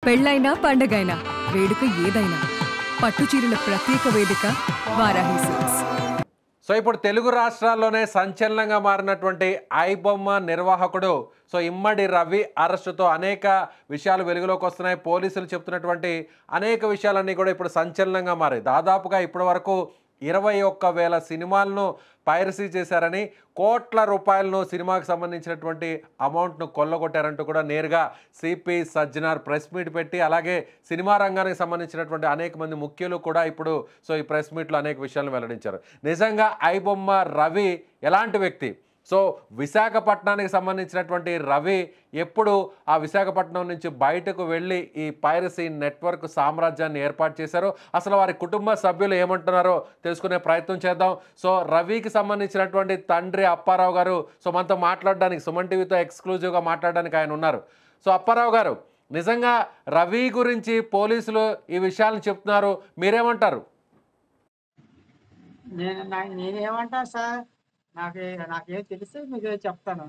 పెళ్ళైనా పండగైనా వేడుక ఏదైనా పట్టు చీరల ప్రత్యేక వేదిక వారాహి సిల్క్స్. సో ఇప్పుడు తెలుగు రాష్ట్రాల్లోనే సంచలనంగా మారినటువంటి ఐబొమ్మ నిర్వాహకుడు ఇమ్మడి రవి అరెస్టుతో అనేక విషయాలు వెలుగులోకి వస్తున్నాయి. పోలీసులు చెప్తున్నటువంటి అనేక విషయాలన్నీ కూడా ఇప్పుడు సంచలనంగా మారాయి. దాదాపుగా ఇప్పటి వరకు 21,000 సినిమాలను పైరసీ చేశారని, కోట్ల రూపాయలను సినిమాకి సంబంధించినటువంటి అమౌంట్ను కొల్లగొట్టారంటూ కూడా నేరుగా సిపి సజ్జనార్ ప్రెస్ మీట్ పెట్టి, అలాగే సినిమా రంగానికి సంబంధించినటువంటి అనేక మంది ముఖ్యులు కూడా ఇప్పుడు ఈ ప్రెస్ మీట్లో అనేక విషయాలను వెల్లడించారు. నిజంగా ఐబొమ్మ రవి ఎలాంటి వ్యక్తి? విశాఖపట్నానికి సంబంధించినటువంటి రవి ఎప్పుడు ఆ విశాఖపట్నం నుంచి బయటకు వెళ్ళి ఈ పైరసీ నెట్వర్క్ సామ్రాజ్యాన్ని ఏర్పాటు చేశారో, అసలు వారి కుటుంబ సభ్యులు ఏమంటున్నారో తెలుసుకునే ప్రయత్నం చేద్దాం. రవికి సంబంధించినటువంటి తండ్రి అప్పారావు గారు మనతో మాట్లాడడానికి, సుమన్ టీవీతో ఎక్స్క్లూజివ్గా మాట్లాడడానికి ఆయన ఉన్నారు. అప్పారావు గారు, నిజంగా రవి గురించి పోలీసులు ఈ విషయాలను చెప్తున్నారు, మీరేమంటారు? నేనేమంటా సార్, నాకేం తెలిస్తే మీకు చెప్తాను.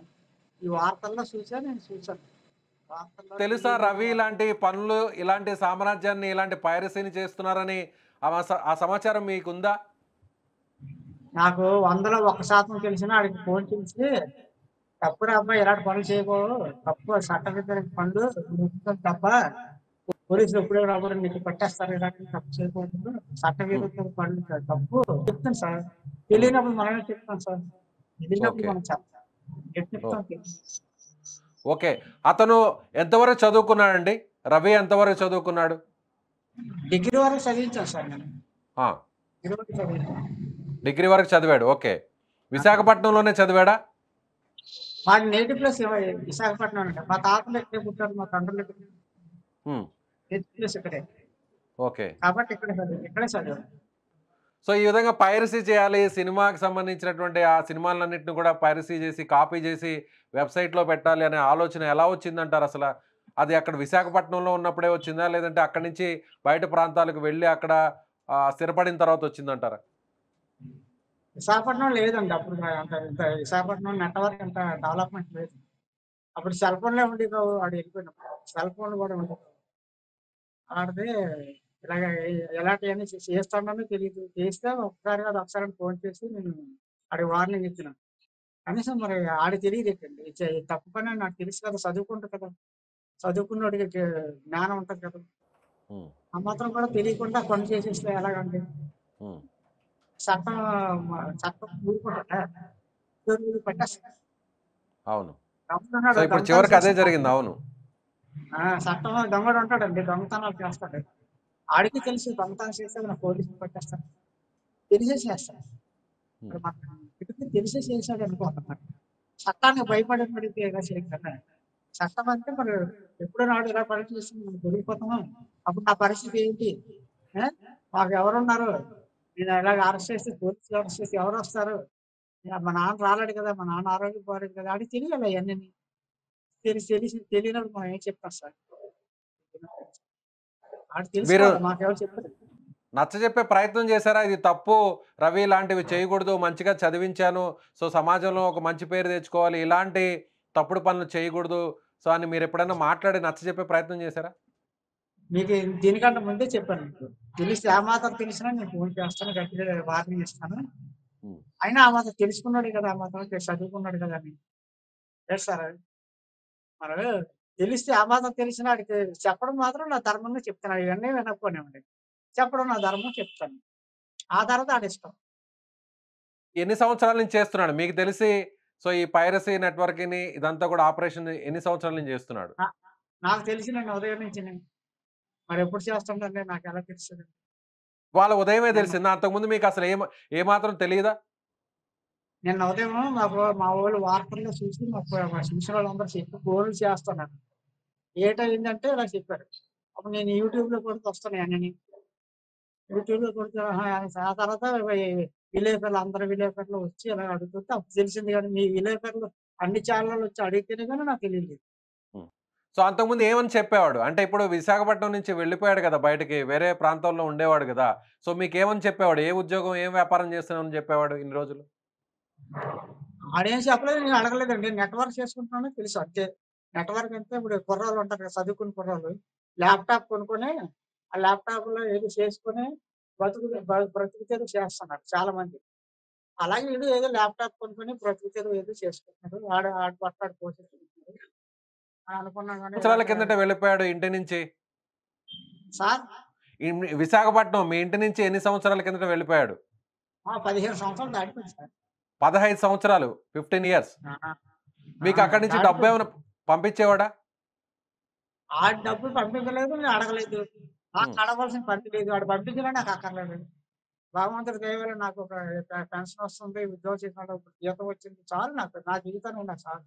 ఈ వార్తల్లో నేను చూశాను. తెలుసా రవి ఇలాంటి పనులు, ఇలాంటి సామ్రాజ్యాన్ని, ఇలాంటి పైరసీని చేస్తున్నారని ఆ సమాచారం మీకుందా? నాకు 100లో 1% తెలిసినా ఆడికి ఫోన్ చేసి, తప్పురా అబ్బాయి, ఇలాంటి పనులు చేయకూడదు, తప్పు, చట్టవిరుద్ధ పనులు తప్ప పోలీసులు ఎప్పుడే రాబోరు, నీకు పట్టేస్తారు, ఇలాంటి తప్పు చేయకూడదు, చట్టవిరుద్ధ పనులు తప్పు చెప్తాను సార్. తెలియనప్పుడు మనమే చెప్తాం సార్, తెలియనప్పుడు మనం చెప్తాం. ఓకే, అతను ఎంతవరకు చదువుకున్నాడండి? రవి ఎంతవరకు చదువుకున్నాడు? డిగ్రీ వరకు చదివించాను సార్ నేను. డిగ్రీ వరకు చదివాడు. ఓకే, విశాఖపట్నంలోనే చదివాడా? మాది నేటివ్ ప్లేస్ విశాఖపట్నం అండి. మా తాతలు ఎక్కడే పుట్టారు, మా తండ్రులు నేటివ్ ప్లేస్ ఇక్కడే. ఓకే, కాబట్టి ఇక్కడే చదివాడు. ఈ విధంగా పైరసీ చేయాలి, సినిమాకి సంబంధించినటువంటి ఆ సినిమాలన్నింటిని కూడా పైరసీ చేసి, కాపీ చేసి వెబ్సైట్లో పెట్టాలి అనే ఆలోచన ఎలా వచ్చిందంటారు? అసలు అది అక్కడ విశాఖపట్నంలో ఉన్నప్పుడే వచ్చిందా, లేదంటే అక్కడి నుంచి బయట ప్రాంతాలకు వెళ్ళి అక్కడ స్థిరపడిన తర్వాత వచ్చిందంటారా? విశాఖపట్నం లేదండి అప్పుడు. విశాఖపట్నం నెట్వర్క్ అంత డెవలప్మెంట్ లేదు. అప్పుడు సెల్ ఫోన్లే ఉండేది. వాడు వెళ్ళిపోయినప్పుడు సెల్ ఫోన్లు కూడా ఉండేది. ఆడితే ఇలాగ ఎలాంటివన్నీ చేస్తానని తెలియదు. చేస్తే ఒకసారి కాదు, ఒకసారి ఫోన్ చేసి నేను ఆడికి వార్నింగ్ ఇచ్చినాను. కనీసం మరి ఆడి తెలియదు ఎక్కండి, తప్పు పని నాకు తెలుసు కదా, చదువుకుంటా కదా, చదువుకున్నోడికి జ్ఞానం ఉంటుంది కదా. ఆ మాత్రం కూడా తెలియకుండా పని చేసేస్తే ఎలాగండి? చట్టం చట్టం ఊరుకుంటా పట్టేస్తా. అవును, ఇప్పుడు చివరికి అదే జరిగింది. అవును, చట్టం దొంగడు ఉంటాడండి, దొంగతనాలు చేస్తాడు. ఆడికి తెలుసు దొంగతనం చేస్తే నా పోలీసులు పట్టేస్తాను, తెలిసేసేస్తాను. తెలిసే చేశాడు అనుకోవాలి. చట్టానికి భయపడితే ఎలా చేయగలరా? చట్టం అంటే మరి ఎప్పుడో నాడు ఇలా పరీక్ష చేసి మనం దొరికిపోతామా? అప్పుడు నా పరిస్థితి ఏంటి? మాకు ఎవరున్నారు? నేను ఇలాగ అరెస్ట్ చేస్తే, పోలీసులు అరెస్ట్ చేస్తే ఎవరు వస్తారు? మా నాన్న రాలేడు కదా, మా నాన్న ఆరోగ్యం పోలేదు కదా, ఆడికి తెలియాలి అవన్నీ. తెలియనప్పుడు మనం ఏం చెప్తాం సార్? ఆడికి తెలుసు, మాకెవరు చెప్పారు? నచ్చ చెప్పే ప్రయత్నం చేశారా? ఇది తప్పు రవి, ఇలాంటివి చేయకూడదు, మంచిగా చదివించాను, సమాజంలో ఒక మంచి పేరు తెచ్చుకోవాలి, ఇలాంటి తప్పుడు పనులు చేయకూడదు అని మీరు ఎప్పుడైనా మాట్లాడి నచ్చ చెప్పే ప్రయత్నం చేశారా? మీకు దీనికంటే ముందే చెప్పాను. మీకు తెలిసి ఆ మాత్రం తెలిసినా నేను ఫోన్ చేస్తాను, గట్టిగా వార్నింగ్ ఇస్తాను. అయినా ఆ మాత్రం తెలుసుకున్నాడు కదా, ఆ మాత్రం చదువుకున్నాడు కదా అని సార్. మరి తెలిస్తే ఆ మాత్రం తెలిసిన వాడికి చెప్పడం మాత్రం నా ధర్మంగా చెప్తున్నాడు. ఇవన్నీ వినకపోనివ్వండి, చెప్పడం నా ధర్మం చెప్తాను. ఆ తర్వాత ఆడిష్టం. ఎన్ని సంవత్సరాల నుంచి చేస్తున్నాడు మీకు తెలిసి? ఈ పైరసీ నెట్వర్క్ ని ఇదంతా కూడా ఆపరేషన్ ఎన్ని సంవత్సరాల నుంచి చేస్తున్నాడు? నాకు తెలిసి నేను ఉదయం నుంచి. మరి ఎప్పుడు చేస్తుండే నాకు ఎలా తెలుస్తుంది? వాళ్ళ ఉదయమే తెలిసిందా? అంతకుముందు మీకు అసలు ఏమాత్రం తెలియదా? నిన్న ఉదయం మా వాళ్ళు వార్తల్లో చూసి, చూసిన వాళ్ళందరూ చెప్పి ఫోన్లు చేస్తున్నారు. ఏటైందంటే ఇలా చెప్పారు. అప్పుడు నేను యూట్యూబ్ లో కొడుతూ వస్తున్నాయి అన్నీ. యూట్యూబ్ లో కొడుతూ ఆ తర్వాత విలేకరులు, అందరు విలేకరులు వచ్చి ఇలా అడుగుతుంటే అప్పుడు తెలిసింది. కానీ మీ విలేకరులు అన్ని ఛానళ్ళు వచ్చి అడిగితేనే కానీ నాకు తెలియదు. అంతకుముందు ఏమని చెప్పేవాడు? అంటే ఇప్పుడు విశాఖపట్నం నుంచి వెళ్ళిపోయాడు కదా బయటకి, వేరే ప్రాంతాల్లో ఉండేవాడు కదా. మీకేమని చెప్పేవాడు? ఏ ఉద్యోగం, ఏం వ్యాపారం చేస్తున్నామని చెప్పేవాడు ఇన్ని రోజులు? ఆడేం చెప్పలేదు, నేను అడగలేదండి. నెట్వర్క్ చేసుకుంటున్నానో తెలుసు అంతే. నెట్వర్క్ అంటే ఇప్పుడు కుర్రాళ్ళు ఉంటారు కదా, చదువుకుని కుర్రాళ్ళు, ల్యాప్‌టాప్ కొనుక్కొని, ఆ ల్యాప్‌టాప్‌లో ఏదో చేసుకొని బ్రతుకు తెరువు చేస్తున్నారు చాలామంది. అలాగే ఈడు ఏదో ల్యాప్‌టాప్ కొనుక్కొని బ్రతుకు తెరువు ఏదో చేసుకుంటున్నాడు. ఆడి పొట్ట ఆడు పోషించుకుంటున్నాడు. అని అనుకున్నాం గానీ సంవత్సరాల కిందట వెళ్ళిపోయాడు ఇంటి నుంచి? సార్ విశాఖపట్నం మీ ఇంటి నుంచి ఎన్ని సంవత్సరాల కిందట వెళ్ళిపోయాడు? 15 సంవత్సరాలు దాటిపోయింది సార్. 15 సంవత్సరాలు, 15 ఇయర్స్. ఆ! మీకు అక్కడి నుంచి దాటిపోయింది. డబ్బేమైనా పంపించేవాడా? ఆడు డబ్బులు పంపించలేదు. నేను అడగలేదు. నాకు హ్మ్. అడగవలసిన పని లేదు. ఆడు పంపించినా నాకు అక్కర్లేదు. భగవంతుడి దయ వల్ల నాకు ఒక పెన్షన్ వస్తుంది. ఉద్యోగం చేసినాడు. జీతం వచ్చింది. చాలు నాకు. నా జీవితానికి నాకు చాలు.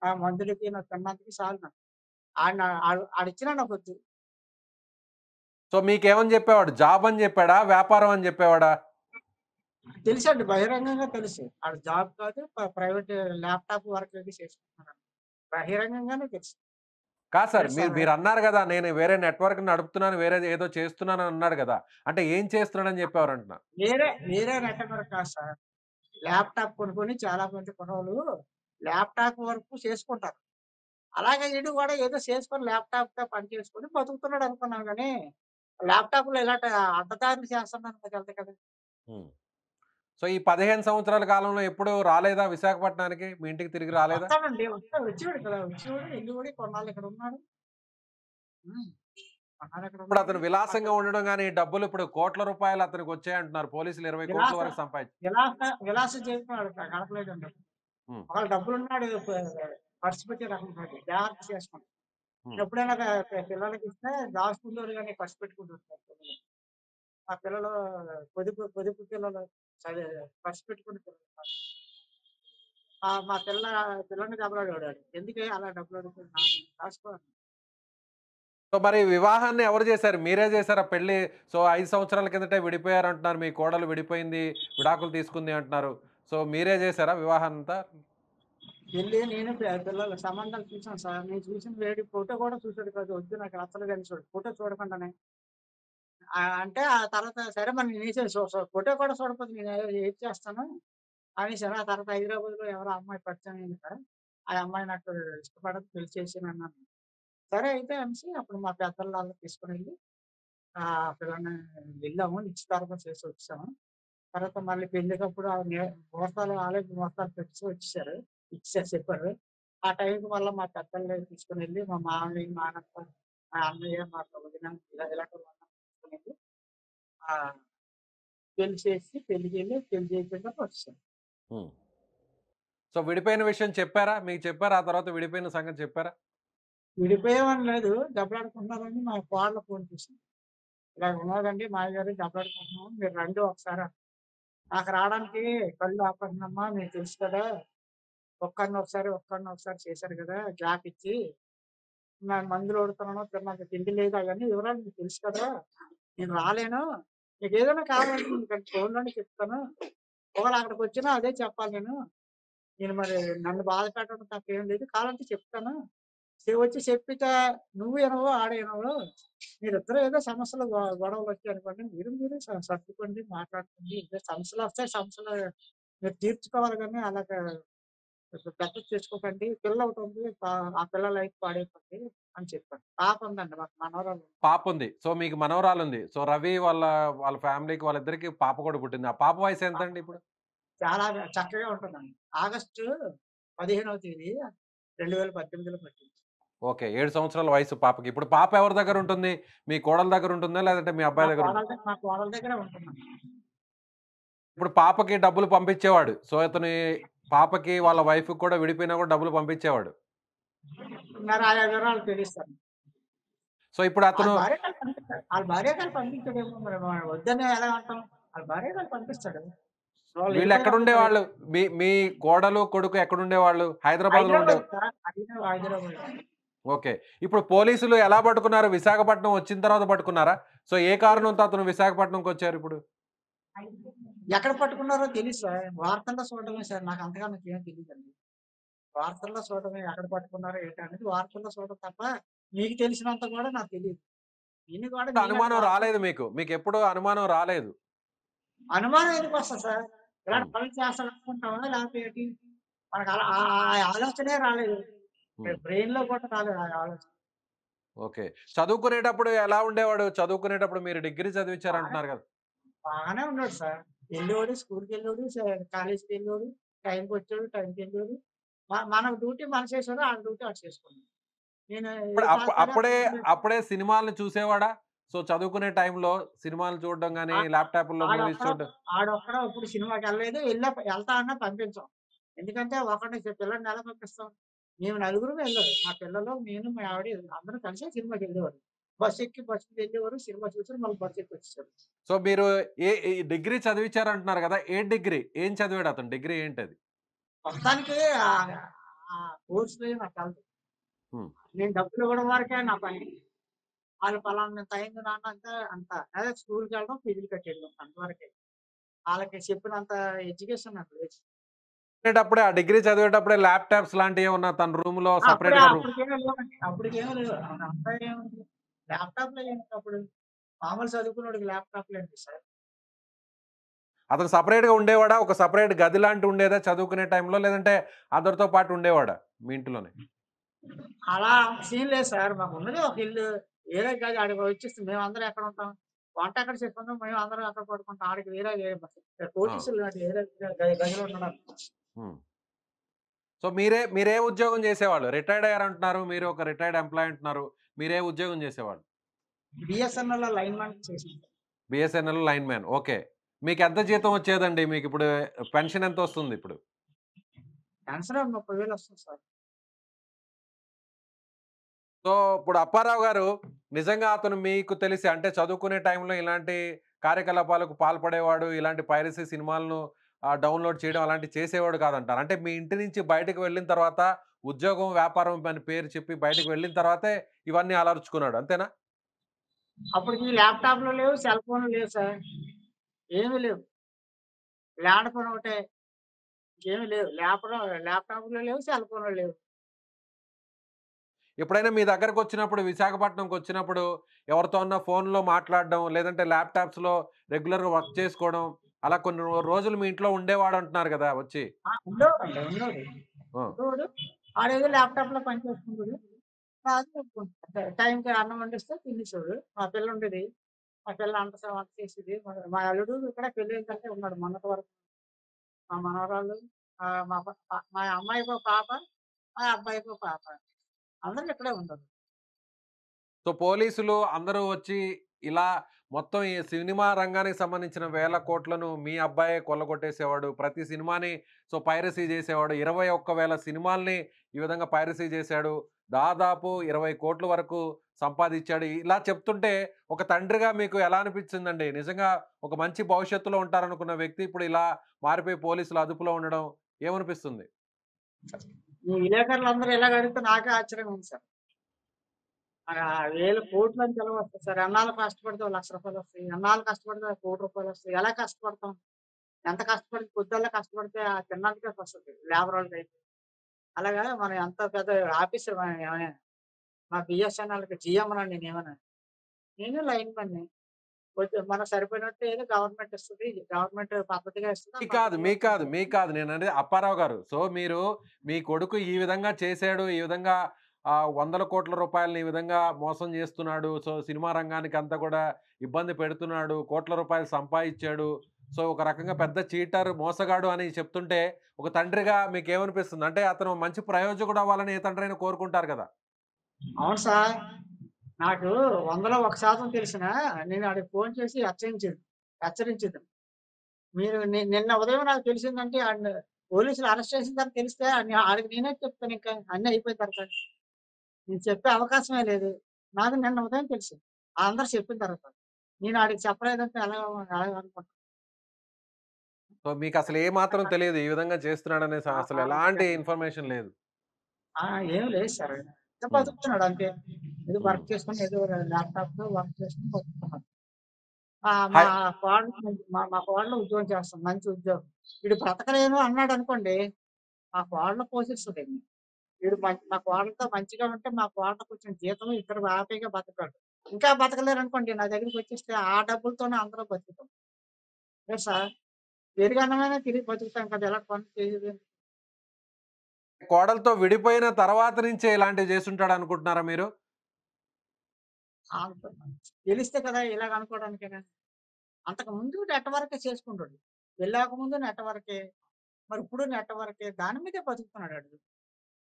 ఆ మందులకి, నా తినడానికి చాలు నాకు. ఆడిచ్చినా నాకొద్దు. సో మీకేమని చెప్పేవాడు? జాబ్ అని చెప్పాడా? వ్యాపారం అని చెప్పేవాడా? తెలుసండి. బహిరంగంగా తెలుసు. ఆడు జాబ్ కాదు. ప్రైవేట్ ల్యాప్‌టాప్ వర్క్ అది చేసుకుంటున్నాడు. బహిరంగంగానే తెలుసు. కాదు సార్. తెలుసు మీరు సార్. మీరన్నారు గదా! నేను వేరే నెట్‌వర్క్ నడుపుతున్నాను. వేరేది ఏదో చేస్తున్నానని అన్నాడు గదా! అంటే ఏం చేస్తున్నాడని చెప్పేవారంటున్నా? వేరే నెట్‌వర్క్ కాదు సార్. ల్యాప్‌టాప్ కొనుక్కొని చాలా మంది కుర్రోళ్ళు ల్యాప్‌టాప్ వర్క్ చేసుకుంటారు. అలాగే ఈడు కూడా ఏదో చేసుకొని ల్యాప్‌టాప్‌తో పని చేసుకొని బతుకుతున్నాడు అనుకున్నాను గానీ, ల్యాప్‌టాప్‌లో ఇలాంటి అడ్డదారులు చేస్తున్నాను నాకు తెలదు కదా! హ్మ్. సో ఈ 15 సంవత్సరాల కాలంలో ఎప్పుడూ రాలేదా విశాఖపట్నానికి? మీ ఇంటికి తిరిగి రాలేదా? వస్తాడండి. వస్తాడు. వచ్చేవాడు కదా! వచ్చేవాడు, ఎళ్ళేవాడు. కొన్నాళ్ళు ఇక్కడ ఉన్నాడు. హ్మ్. కొన్నాళ్ళు ఇక్కడ ఇప్పుడు ఉన్నాడు. అతను విలాసంగా ఉండడం గాని, డబ్బులు ఇప్పుడు కోట్ల రూపాయలు అతనికి వచ్చాయంటున్నారు. పోలీసులు 20,00,00,000 విలాస వరకు విలాస జీవితం ఆడు గడపలేదండి. హ్మ్. ఒకవేళ డబ్బులున్నాడు ఖర్చు పెట్టే రకం కాదు. జాగ్రత్త చేసుకుంటాడు. హ్మ్. ఎప్పుడైనా పిల్లలకిస్తే దాచుకుంటాడు గానీ ఖర్చు పెట్టుకుంటుంటారు పిల్లలు. మా పిల్లలు పొదుపు పిల్లలు ఖర్చు పెట్టుకునే పిల్లలు కాదు. మా పిల్లని దెబ్బలాడేవాడు ఆడు. ఎందుకే అలా డబ్బులు అడుగుతున్నావు? దాసుకో. సో మరి వివాహాన్ని ఎవరు చేశారు? మీరే చేసారా పెళ్లి? సో 5 సంవత్సరాల కిందటే విడిపోయారంటున్నారు. మీ కోడలు విడిపోయింది, విడాకులు తీసుకుంది అంటున్నారు. సో మీరే చేసారా వివాహమంతా? ఎళ్లి నేను పిల్లలు సంబంధాలు చూసాను సార్. నేను చూసిన ఫోటో కూడా చూసాడు కాదు. వద్దు నాకు నచ్చలేదని ఫోటో చూడకుండానే. అంటే ఆ తర్వాత సరే మరి నేనేం ఫోటో కూడా చూడకపోతే నేను ఏది చేస్తాను అనేసాను. ఆ తర్వాత హైదరాబాద్‌లో ఎవరో అమ్మాయి పరిచయం అయిందట. ఆ అమ్మాయి నాకు ఇష్టపడదు పెళ్లి చేసేయనన్నాను. సరే అయితే అనేసి అప్పుడు మా పెద్దోళ్ళు తీసుకొనెళ్ళి పిల్లని వెళ్ళాము. నిశ్చితార్థం చేసి వచ్చాము. తర్వాత మళ్ళీ పెళ్ళికప్పుడు ముహూర్తాలు ముహూర్తాలు పెట్టి వచ్చేసారు. ఇచ్చేసారు చెప్పారు. ఆ టైంకి మళ్ళా మా పెద్దల్ని తీసుకొనెళ్ళి మా మామయ్య, మా నాన్నత్త, మా అన్నయ్య, మా వదిన ఇలాంటి వాళ్ళని తీసుకొనెళ్ళి ఆహ్, పెళ్లి చేసి పెళ్లికెళ్ళి పెళ్లి చేయకుండా వచ్చేసాం. హ్మ్. సో విడిపోయిన విషయం చెప్పారా? మీకు చెప్పారా? ఆ తర్వాత విడిపోయిన సంగతి చెప్పారా? విడిపోయామని లేదు. దెబ్బలాడుకుంటున్నారని మా కోడలు ఫోన్ చేసింది. "ఇలాగ ఉన్నదండి మావయ్య గారు దెబ్బలాడుకుంటున్నాం. మీరు రండి ఒకసారి" నాకు రావడానికి కళ్ళు ఆపరేషన్ అమ్మా మీకు తెలుసు కదా! ఒక్కడిని ఒకసారి చేశారు కదా! గ్యాప్ ఇచ్చి. నేను మందులు వాడుతున్నాను. నాకు తిండి లేదు అవన్నీ వివరాలు మీకు తెలుసు కదా! నేను రాలేను. మీకేదైనా కావాలంటే మీకు ఫోన్‌లోనే చెప్తాను. ఒకవేళ అక్కడికొచ్చినా అదే చెప్పాలి నేను. నేను మరి నన్ను బాధ పెట్టడం తప్పేం లేదు. కావాలంటే చెప్తాను. వచ్చి చెప్పితే నువ్వు ఇనవు, ఆడు ఇనవు. మీరిద్దరు ఏదో సమస్యలు గొడవలొచ్చాయనుకోండి. మీరు సర్దుకోండి, మాట్లాడుకోండి. ఏదో సమస్యలొస్తాయి. సమస్యలు మీరు తీర్చుకోవాలి గానీ అలాగా పెద్దది చేసుకోకండి. పిల్ల ఒకటుంది. ఆ పిల్ల లైఫ్ పాడైపోద్ది అని చెప్పాను. పాప ఉందండి మాకు మనవరాలు. పాపుంది. సో మీకు మనవరాలుంది. సో రవి వాళ్ళ ఫ్యామిలీకి వాళ్ళిద్దరికీ పాప కూడా పుట్టింది. ఆ పాప వయసు ఎంతండి ఇప్పుడు? చాలా చక్కగా ఉంటుందండి. ఆగస్టు 15వ తేదీ 2018లో పుట్టింది. ఓకే. 7 సంవత్సరాల వయసు పాపకి. ఇప్పుడు పాప ఎవరి దగ్గరుంటుంది? మీ కోడలు దగ్గరుంటుందా? లేదంటే మీ అబ్బాయి దగ్గరుంటుందా? మా కోడల దగ్గరే ఉంటుందండి. ఇప్పుడు పాపకి డబ్బులు పంపించేవాడు. సో ఇతని పాపకి వాళ్ళ వైఫ్‌కి కూడా విడిపోయినా కూడా డబ్బులు పంపించేవాడు. మరి ఆయా వివరాలు తెలుస్తాను. సో ఇప్పుడు అతను ఆళ్ళ భార్య గారు పంపించాడేమో మరి వద్దని ఎలా అంటాం? ఆళ్ళ భార్య గారు పంపిస్తాడు. వాళ్ళు వెళ్ళిపోయినప్పుడు మరి వీళ్ళెక్కడుండేవాళ్ళు? మీ మీ కోడలు, కొడుకు ఎక్కడుండేవాళ్ళు? హైదరాబాద్‌లో హైదరాబాద్ సార్. హైదరాబాద్. ఓకే. ఇప్పుడు పోలీసులు ఎలా పట్టుకున్నారు? విశాఖపట్నం వచ్చిన తర్వాత పట్టుకున్నారా? సో ఏ కారణంతో అతను విశాఖపట్నంకొచ్చారిప్పుడు? ఎక్కడ పట్టుకున్నారో తెలీదు సార్. వార్తల్లో చూడడమే సార్. నాకు అంతగా నాకేం తెలీదండి. వార్తల్లో చూడడమే ఎక్కడ పట్టుకున్నారో ఏంటనేది వార్తల్లో చూడడం తప్ప మీకు తెలిసినంత కూడా నాకు తెలీదు. దీన్ని కూడా మీలాంటి అనుమానం వార్తలు రాలేదు మీకు. మీకెప్పుడు అనుమానం రాలేదు. అనుమానం ఎందుకొస్తది సార్? ఇలాంటి హ్మ్. పనులు చేస్తాడనుకుంటామా? లేకపోతే ఏంటి? మనకు అలా ఆ ఆ ఆలోచనే రాలేదు. హ్మ్. బ్రెయిన్‌లో కూడా రాలేదు ఆ ఆలోచన. ఓకే. చదువుకునేటప్పుడు ఎలా ఉండేవాడు? చదువుకునేటప్పుడు మీరు డిగ్రీ బాగా చదివించారంటున్నారు కదా! బాగానే ఉన్నాడు సార్. ఎళ్ళేవాడు, స్కూలుకెళ్ళేవాడు, కాలేజీకెళ్ళేవాడు, టైంకొచ్చేవాడు, టైంకెళ్ళేవాడు. మన డ్యూటీ మనం చేసేవాడు. ఆడి డ్యూటీ ఆడు చేసుకున్నాడు. నేను అప్పుడు ఏ తాగుతాడో అప్పుడే అప్పుడు అప్పుడే సినిమాలను చూసేవాడా? సో, చదువుకునే టైంలో సినిమాలు చూడడం గాని, ఆ! ల్యాప్‌టాపుల్లో మూవీస్ ఆడొక్కడు చూడడం. ఆడొక్కడు ఇప్పుడు సినిమాకెళ్ళలేదు. ఎళ్తా అన్నా పంపించం. ఎందుకంటే ఒకడిని పిల్లోడిని ఎలా పంపిస్తాం? మేము నలుగురం వెళ్ళారు. మా పిల్లలు, నేను, మా ఆవిడ అందరం కలిసే సినిమాకెళ్ళేవారు. బస్సు వెళ్ళేవారు. సినిమా చూసారు. మళ్ళీ బస్సెక్కొచ్చేసారు. సో, మీరు ఈ డిగ్రీ చదివించారంటున్నారు గదా! ఏ డిగ్రీ? ఏం చదివాడు అతను? డిగ్రీ ఏంటది? మొత్తానికి ఆ కోర్సులో నాకు తెలదు. హ్మ్. నేను డబ్బులు ఇవ్వడం వరకే నా పని. ఆళ్ళు పలానంత అయింది నాన్న అంటే అంత. అదే స్కూలుకెళ్ళడం, ఫీజులు కట్టేయడం అంతవరకే. ఆళ్ళకి చెప్పినంత ఎడ్యుకేషన్ నాకు లేదు. చదివేటప్పుడే ఆ డిగ్రీ చదివేటప్పుడే ల్యాప్‌టాప్స్ లాంటియేమన్నా తన రూమ్‌లో అప్పుడే సెపరేట్‌గా అప్పటికేమీ లేవండి. అప్పటికేమీ లేవు. అంతా ఏముంది ల్యాప్‌టాప్‌లో ఏంటి అప్పుడు? మామూలు చదువుకున్నోడికి ల్యాప్‌టాప్‌లేంటి సార్? అతను సెపరేట్‌గా ఉండేవాడా? ఒక సెపరేట్ గది లాంటిది ఉండేదా చదువుకునే టైంలో? లేదంటే అందరితో పాటు ఉండేవాడా మీ ఇంట్లోనే? అలా సీన్ లేదు సార్. మాకున్నది ఒక ఇల్లు. ఏదో గది ఆడికి వచ్చేసి మేమందరం ఎక్కడుంటాం? వంట ఎక్కడ చేసుకుంటాం? మేమందరం అక్కడ పడుకుంటాం. ఆడికి ఆ! కోటీశ్వరులు లాంటి వేరే గదిలో ఉండడం. హ్మ్. సో, మీరే ఉద్యోగం చేసేవాళ్ళు? రిటైర్డ్ అయ్యారంటున్నారు. మీరు ఒక రిటైర్డ్ ఎంప్లాయీ అంటున్నారు. మీరే ఉద్యోగం చేసేవాళ్ళు? బీఎస్ఎన్ఎల్‌లో లైన్‌మాన్ చేశాను. BSNL lineman. ఓకే. మీకెంత జీతం వచ్చేదండి? మీకిప్పుడు పెన్షన్ ఎంతొస్తుందిప్పుడు? పెన్షన్ 30,000 వస్తుంది సార్. సో, ఇప్పుడు అప్పారావు గారు నిజంగా అతను మీకు తెలిసి అంటే చదువుకునే టైంలో ఇలాంటి కార్యకలాపాలకు పాల్పడేవాడు. ఇలాంటి పైరసీ సినిమాలను డౌన్‌లోడ్ చేయడం అలాంటివి చేసేవాడు కాదంటారు. అంటే మీ ఇంటి నుంచి బయటకు వెళ్ళిన తర్వాత ఉద్యోగం, వ్యాపారం అని పేరు చెప్పి బయటకు వెళ్ళిన తర్వాతే ఇవన్నీ అలవరుచుకున్నాడు. అంతేనా? అప్పటికి ల్యాప్‌టాప్‌లు లేవు, సెల్ ఫోన్‌లు లేవు సార్. ఏమి లేవు. ల్యాండ్ ఫోన్ ఒకటే. ఇంకేమి లేవు. ల్యాప్‌టాప్‌లు లేవు, సెల్ ఫోన్‌లు లేవు. ఎప్పుడైనా మీ దగ్గరకొచ్చినప్పుడు విశాఖపట్నంకొచ్చినప్పుడు ఎవరితో అన్నా ఫోన్‌లో మాట్లాడడం, లేదంటే ల్యాప్‌టాప్స్‌లో రెగ్యులర్‌గా వర్క్ చేసుకోవడం, అలా కొన్ని రోజులు మీ ఇంట్లో ఉండేవాడంటున్నారు గదా! వచ్చి. ఉండేవాడండి. ఉండేవాడు. ఆ! ఉండేవాడు. ఆడేదో ల్యాప్‌టాప్‌లో పని చేసుకుంటాడు. అది చెప్పుకుంటా. టైంకి అన్నం వండిస్తే తినేసేవాడు. మా పిల్ల ఉండేది. మా పిల్ల వంట చేసేది. మా అల్లుడు ఇక్కడ పెళ్ళయిన తర్వాతే ఉన్నాడు మొన్నటి వరకు. మా మనవరాళ్ళు మా అమ్మాయికో పాప, మా అబ్బాయికో పాప. అందరూ ఇక్కడే ఉంటారు. సో, పోలీసులు అందరూ వచ్చి ఇలా మొత్తం ఈ సినిమా రంగానికి సంబంధించిన వేల కోట్లను మీ అబ్బాయే కొల్లగొట్టేసేవాడు. ప్రతి సినిమాని పైరసీ జేసేవాడు. 21,000 సినిమాల్ని ఈ విధంగా పైరసీ జేశాడు. దాదాపు 20,00,00,000 వరకు సంపాదిచ్చాడు. ఇలా చెప్తుంటే ఒక తండ్రిగా మీకు ఎలా అనిపించిందండి? నిజంగా ఒక మంచి భవిష్యత్తులో ఉంటారనుకున్న వ్యక్తి ఇప్పుడు ఇలా మారిపోయి పోలీసుల అదుపులో ఉండడం ఏమనిపిస్తుంది? ఈ విలేకరులందరూ ఇలాగ అడిగితే నాకే ఆశ్చర్యంగా ఉంది సార్. వేలు కోట్లని తెలవొస్తాయి సార్. ఎన్నాళ్ళు కష్టపడితే ఓ రూ. 1,00,000 వస్తాయి. ఎన్నాళ్ళు కష్టపడితే ఓ రూ. 1,00,00,000 ఎలా కష్టపడతాం? ఎంత కష్టపడి పొద్దుల్ల కష్టపడితే ఆ తిన్నందుకే వస్తది. లేబరోళ్ళకైతే. అలాగా మనం ఎంత పెద్ద ఆఫీసర్ ఏమైనా మా బిఎస్ఎన్ఎల్‌కి జీఎంనండి నేనేమన్నా. నేను లైన్‌మన్‌ని. కొంచెం మనకు సరిపోయినట్టు ఏదో గవర్నమెంట్ ఇస్తది. గవర్నమెంట్ పద్ధతిగా ఇస్తది. ఆ మీకు కాదు. పద్ధతిలో మీకు కాదు. మీకు కాదు. నేననేది అప్పారావు గారు. సో, మీరు మీ కొడుకు ఈ విధంగా చేసాడు. ఈ విధంగా వందల కోట్ల రూపాయలని ఈ విధంగా మోసం చేస్తున్నాడు. సో, సినిమా రంగానికంతా కూడా ఇబ్బంది పెడుతున్నాడు. కోట్ల రూపాయలు సంపాదిచ్చాడు. సో, ఒక రకంగా పెద్ద చీటర్, మోసగాడు అని చెప్తుంటే ఒక తండ్రిగా మీకేమనిపిస్తుంది? అంటే అతను మంచి ప్రయోజకుడు అవ్వాలని ఏ తండ్రైనా కోరుకుంటారు కదా! అవును సార్. నాకు 100లో 1% తెలిసినా నేను ఆడికి ఫోను చేసి హెచ్చరించేదాన్ని. మీరు నిన్న ఉదయం నాకు తెలిసిందంటే పోలీసులు అరెస్ట్ చేసిన తర్వాత తెలిస్తే ఆడికి నేనే చెప్తానింకా అన్నీ అయిపోయిన తర్వాత. నేను చెప్పే అవకాశమే లేదు. నాకు నిన్న ఉదయం తెలిసింది. అందరూ చెప్పిన తర్వాత. నేను ఆడికి చెప్పలేదంటే ఎలాగనుకుంటారు. సో, మీకసలు ఏ మాత్రం తెలియదు. ఈ విధంగా చేస్తున్నాడనే ఆ! అసలు ఆ! ఎలాంటి ఇన్ఫర్మేషన్ లేదు. ఆ! ఏమి లేదు సార్. ఏదో హ్మ్. బతుకుతున్నాడు అంతే. ఏదో హ్మ్. వర్క్ చేసుకొని ఏదో ల్యాప్‌టాప్‌లో వర్క్ చేసుకొని బతుకుతున్నాడు. మా హై మా కోడలు ఉద్యోగం చేస్తుంది. మంచి ఉద్యోగం. వీడు బ్రతకలేను అన్నాడనుకోండి, మా కోడలు పోషిస్తదండి. మా కోడలతో మంచిగా ఉంటే మా కోడలు కొంచెం జీతం ఇద్దరు హ్యాపీగా బతకగలరు. ఇంకా బతకలేరనుకోండి నా దగ్గరికొచ్చేస్తే ఆ డబ్బులతోనే అందరం బతుకుతాం. లేదు సార్. పెరుగన్నమైనా తిరిగి బతుకుతాం కదా! ఎలా పనులు చేయలేదు. కోడలతో విడిపోయిన తర్వాత నుంచే ఇలాంటివి చేసుంటాడనుకుంటున్నారా మీరు? అనుకున్నాను. తెలిస్తే కదా ఇలాగ అనుకోవడానికేనా. అంతకు ముందు నెట్‌వర్కే చేసుకుంటాడు. పెళ్ళాక ముందు నెట్‌వర్కే. మరి ఇప్పుడు నెట్‌వర్కే. దాని మీదే బతుకుతున్నాడు ఆడు.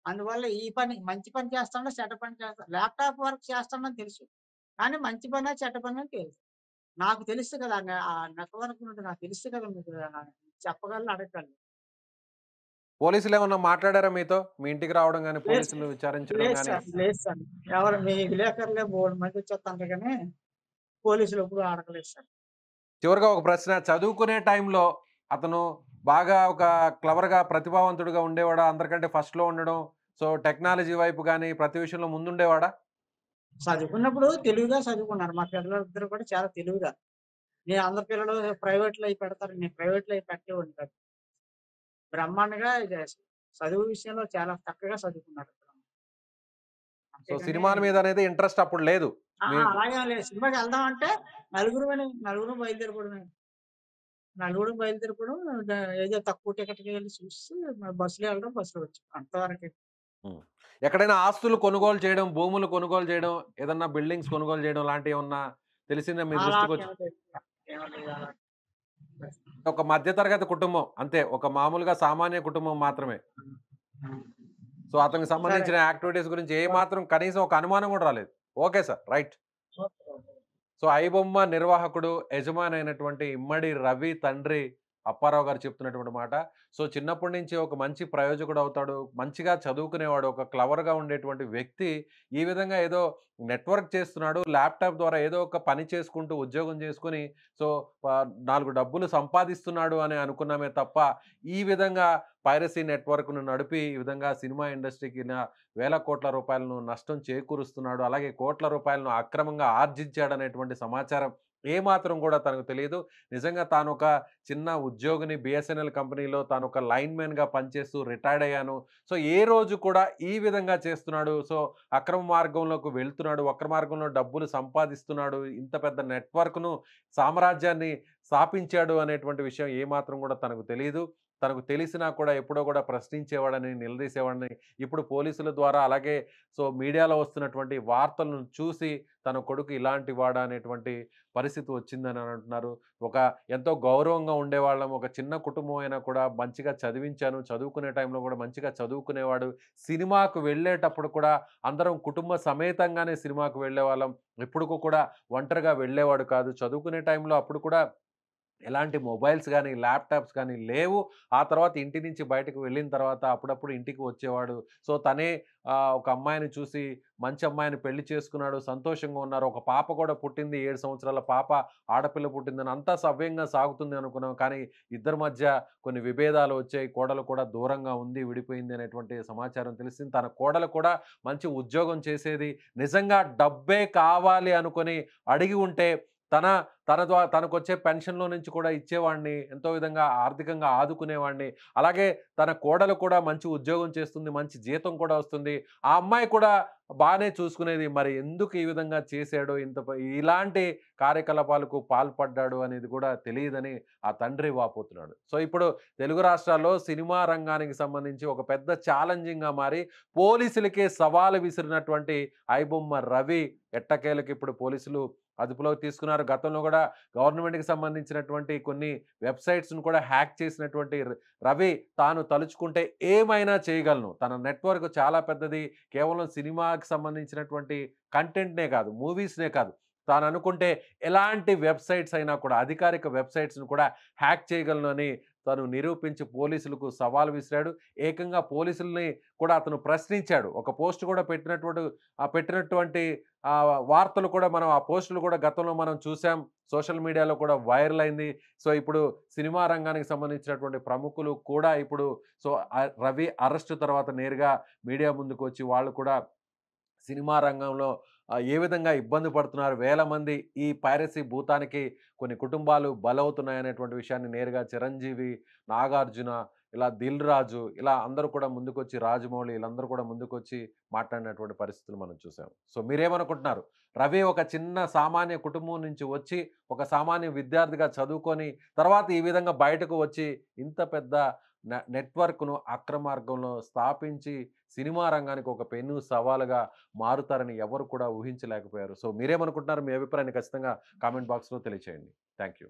అందువల్ల ఈ పని మంచి పని చేస్తాడో, చెడ్డ పని చేస్తాడో ల్యాప్‌టాప్ వర్క్ చేస్తాడని తెలుసు. కానీ మంచి పనా, చెడ్డ పనా తెలీదు. నాకు తెలుసు కదా! ఆ నెట్‌వర్క్ నుండి నాకు తెలుసు కదా! మీకు చెప్పగలను, అడగగలను. పోలీసులు ఏమన్నా మాట్లాడారా మీతో? మీ ఇంటికి రావడం గాని, లేదు పోలీసులు విచారించడం లేదు గాని? సార్. లేదు సార్. ఎవరు మీ విలేకరులే బోలెడు మంది వచ్చేత్తండ్రు గానీ, పోలీసులు ఎప్పుడు అడగలేదు సార్. చివరగా ఒక ప్రశ్న. చదువుకునే టైంలో అతను బాగా ఒక క్లవర్‌గా, ప్రతిభావంతుడిగా ఉండేవాడా? అందరికంటే ఫస్ట్‌లో ఉండడం. సో, టెక్నాలజీ వైపు గాని, ప్రతి విషయంలో ముందుండేవాడా? చదువుకున్నప్పుడు తెలివిగా చదువుకున్నారు. మా పిల్లలిద్దరూ కూడా చాలా తెలివిగా. అందరు పిల్లలు ప్రైవేట్‌లో అయి పెడతారు. నేను ప్రైవేట్‌లో అయి పెట్టేవాడిని కాదు. బ్రహ్మాండంగా చదువు విషయంలో చాలా చక్కగా చదువుకున్నారు. సో, అంతేగాని సినిమాల మీద అనేది ఇంట్రెస్ట్ అప్పుడు లేదు. మీకు అలాగేం లేదు. సినిమాకెళ్దాం అంటే నలుగురం బయలుదేరిపోవడమే. నలుగురం బయలుదేరిపోవడం ఏదో తక్కువ టికెట్‌కి వెళ్లి చూసి బస్సులో వెళ్ళడం, బస్సులో వచ్చాం. అంతవరకే. హ్మ్. ఎక్కడైనా ఆస్తులు కొనుగోలు చేయడం, భూములు కొనుగోలు చేయడం, ఏదన్నా బిల్డింగ్స్ కొనుగోలు చేయడం లాంటియేమన్నా తెలిసిందా మీ దృష్టికొచ్చి? అలాంటివేమి లేదు. ఏమి లేదు అలాంటి పరిస్థితి. ఒక మధ్య తరగతి కుటుంబం అంతే. ఒక మామూలుగా సామాన్య కుటుంబం మాత్రమే. సో, అతనికి సరే. సంబంధించిన యాక్టివిటీస్ గురించి ఏ మాత్రం కనీసం ఒక అనుమానం గూడా రాలేదు. Okay sir. Right. Okay. So, iBomma నిర్వాహకుడు, యజమానైనటువంటి ఇమ్మడి రవి తండ్రి అప్పారావు గారు చెప్తున్నటువంటి మాట. సో, చిన్నప్పటి నుంచి ఒక మంచి ప్రయోజకుడవుతాడు. మంచిగా చదువుకునేవాడు. ఒక క్లవర్‌గా ఉండేటువంటి వ్యక్తి ఈ విధంగా ఏదో నెట్‌వర్క్ చేస్తున్నాడు. ల్యాప్‌టాప్ ద్వారా ఏదో ఒక పని చేసుకుంటూ, ఉద్యోగం చేసుకొని సో, 4 డబ్బులు సంపాదిస్తున్నాడు అని అనుకున్నామే తప్ప, ఈ విధంగా పైరసీ నెట్‌వర్క్‌ను నడిపి, ఈ విధంగా సినిమా ఇండస్ట్రీకి వేల కోట్ల రూపాయలను నష్టం చేకూరుస్తున్నాడు. అలాగే కోట్ల రూపాయలను అక్రమంగా ఆర్జించాడనేటువంటి సమాచారం ఏమాత్రం గూడా తనకు తెలీదు. నిజంగా తానొక చిన్న ఉద్యోగిని బీఎస్ఎన్ఎల్ కంపెనీలో తానొక లైన్‌మెన్‌గా పనిచేస్తూ రిటైర్డ్ అయ్యాను. సో, ఏ రోజు కూడా ఈ విధంగా చేస్తున్నాడు. సో, అక్రమ మార్గంలోకి వెళ్తున్నాడు. వక్ర మార్గంలో డబ్బులు సంపాదిస్తున్నాడు. ఇంత పెద్ద నెట్‌వర్క్‌ను, సామ్రాజ్యాన్ని స్థాపించాడు అనేటువంటి విషయం ఏమాత్రం గూడా తనకు తెలీదు. తనకు తెలిసినా కూడా ఎప్పుడో గూడా ప్రశ్నించేవాడని, నిలదీసేవాడని ఇప్పుడు పోలీసుల ద్వారా అలాగే సో, మీడియాలో వస్తున్నటువంటి వార్తలను చూసి తన కొడుకు ఇలాంటి వాడా అనేటువంటి పరిస్థితి వచ్చిందని అంటున్నారు. ఒక ఎంతో గౌరవంగా ఉండేవాళ్ళం. ఒక చిన్న కుటుంబం అయినా కూడా మంచిగా చదివించాను. చదువుకునే టైంలో గూడా మంచిగా చదువుకునేవాడు. సినిమాకు వెళ్ళేటప్పుడు కూడా అందరం కుటుంబ సమేతంగానే సినిమాకు వెళ్ళేవాళ్ళం. ఎప్పుడుకు కూడా ఒంటరిగా వెళ్ళేవాడు కాదు. చదువుకునే టైంలో అప్పుడు కూడా ఎలాంటి మొబైల్స్ గానీ, ల్యాప్‌టాప్స్ గానీ లేవు. ఆ తర్వాత ఇంటి నుంచి బయటకు వెళ్ళిన తర్వాత అప్పుడప్పుడు ఇంటికి వచ్చేవాడు. సో, తనే ఒక అమ్మాయిని చూసి మంచి అమ్మాయిని పెళ్లి చేసుకున్నాడు. సంతోషంగా ఉన్నారు. ఒక పాప కూడా పుట్టింది. 7 సంవత్సరాల పాప, ఆడపిల్ల పుట్టిందని అంతా సవ్యంగా సాగుతుంది అనుకున్నాం. కానీ ఇద్దరి మధ్య కొన్ని విభేదాలు వచ్చాయి. కోడలు కూడా దూరంగా ఉంది, విడిపోయింది అనేటువంటి సమాచారం తెలిసింది. తన కోడలు కూడా మంచి ఉద్యోగం చేసేది. నిజంగా డబ్బే కావాలి అనుకోని అడిగి ఉంటే తన తనకొచ్చే పెన్షన్‌లో నుంచి కూడా ఇచ్చేవాడిని. ఎంతో విధంగా ఆర్థికంగా ఆదుకునేవాడిని. అలాగే తన కోడలు కూడా మంచి ఉద్యోగం చేస్తుంది. మంచి జీతం కూడా వస్తుంది. ఆ అమ్మాయి కూడా బానే చూసుకునేది. మరి ఎందుకు ఈ విధంగా చేశాడు? ఇలాంటి కార్యకలాపాలకు పాల్పడ్డాడు అనేది కూడా తెలీదని ఆ తండ్రి వాపోతున్నాడు. సో, ఇప్పుడు తెలుగు రాష్ట్రాల్లో సినిమా రంగానికి సంబంధించి ఒక పెద్ద ఛాలెంజింగ్‌గా మారి పోలీసులకే సవాలు విసిరినటువంటి ఐబొమ్మ రవి ఎట్టకేలకు ఇప్పుడు పోలీసులు అదుపులోకి తీసుకున్నారు. గతంలో గూడా గవర్నమెంట్‌కి సంబంధించినటువంటి కొన్ని వెబ్‌సైట్స్‌ను కూడా హ్యాక్ చేసినటువంటి రవి తాను తలుచుకుంటే ఏమైనా చేయగలను. తన నెట్‌వర్క్ చాలా పెద్దది. కేవలం సినిమాకి సంబంధించినటువంటి కంటెంట్‌నే కాదు, మూవీస్‌నే కాదు. తాననుకుంటే ఎలాంటి వెబ్‌సైట్స్ అయినా కూడా అధికారిక వెబ్‌సైట్స్‌ను కూడా హ్యాక్ చేయగలను అని తను నిరూపించి పోలీసులకు సవాల్ విసిరాడు. ఏకంగా పోలీసుల్ని కూడా అతను ప్రశ్నించాడు. ఒక పోస్ట్ కూడా పెట్టినటువంటి వార్తలు కూడా మనం ఆ పోస్టులు కూడా గతంలో మనం చూసాం. సోషల్ మీడియాలో కూడా వైరల్ అయింది. సో, ఇప్పుడు సినిమా రంగానికి సంబంధించినటువంటి ప్రముఖులు కూడా ఇప్పుడు సో, రవి అరెస్టు తర్వాత నేరుగా మీడియా ముందుకొచ్చి వాళ్ళు కూడా సినిమా రంగంలో ఏ విధంగా ఇబ్బంది పడుతున్నారు. వేల మంది ఈ పైరసీ భూతానికి కొన్ని కుటుంబాలు బలవుతున్నాయనేటువంటి విషయాన్ని నేరుగా చిరంజీవి, నాగార్జున, ఇలా దిల్ రాజు ఇలా అందరూ కూడా ముందుకొచ్చి రాజమౌళి వీళ్ళందరూ కూడా ముందుకొచ్చి మాట్లాడినటువంటి పరిస్థితులు మనం చూసాం. సో, మీరేమనుకుంటున్నారు? రవి ఒక చిన్న సామాన్య కుటుంబం నుంచి వచ్చి ఒక సామాన్య విద్యార్థిగా చదువుకొని తర్వాత ఈ విధంగా బయటకు వచ్చి ఇంత పెద్ద నెట్‌వర్క్‌ను అక్రమార్గంలో స్థాపించి సినిమా రంగానికి ఒక పెను సవాలుగా మారుతారని ఎవరు కూడా ఊహించలేకపోయారు. సో మీరేమనుకుంటున్నారు? మీ అభిప్రాయాన్ని ఖచ్చితంగా కామెంట్ బాక్స్‌లో తెలియచేయండి. Thank you.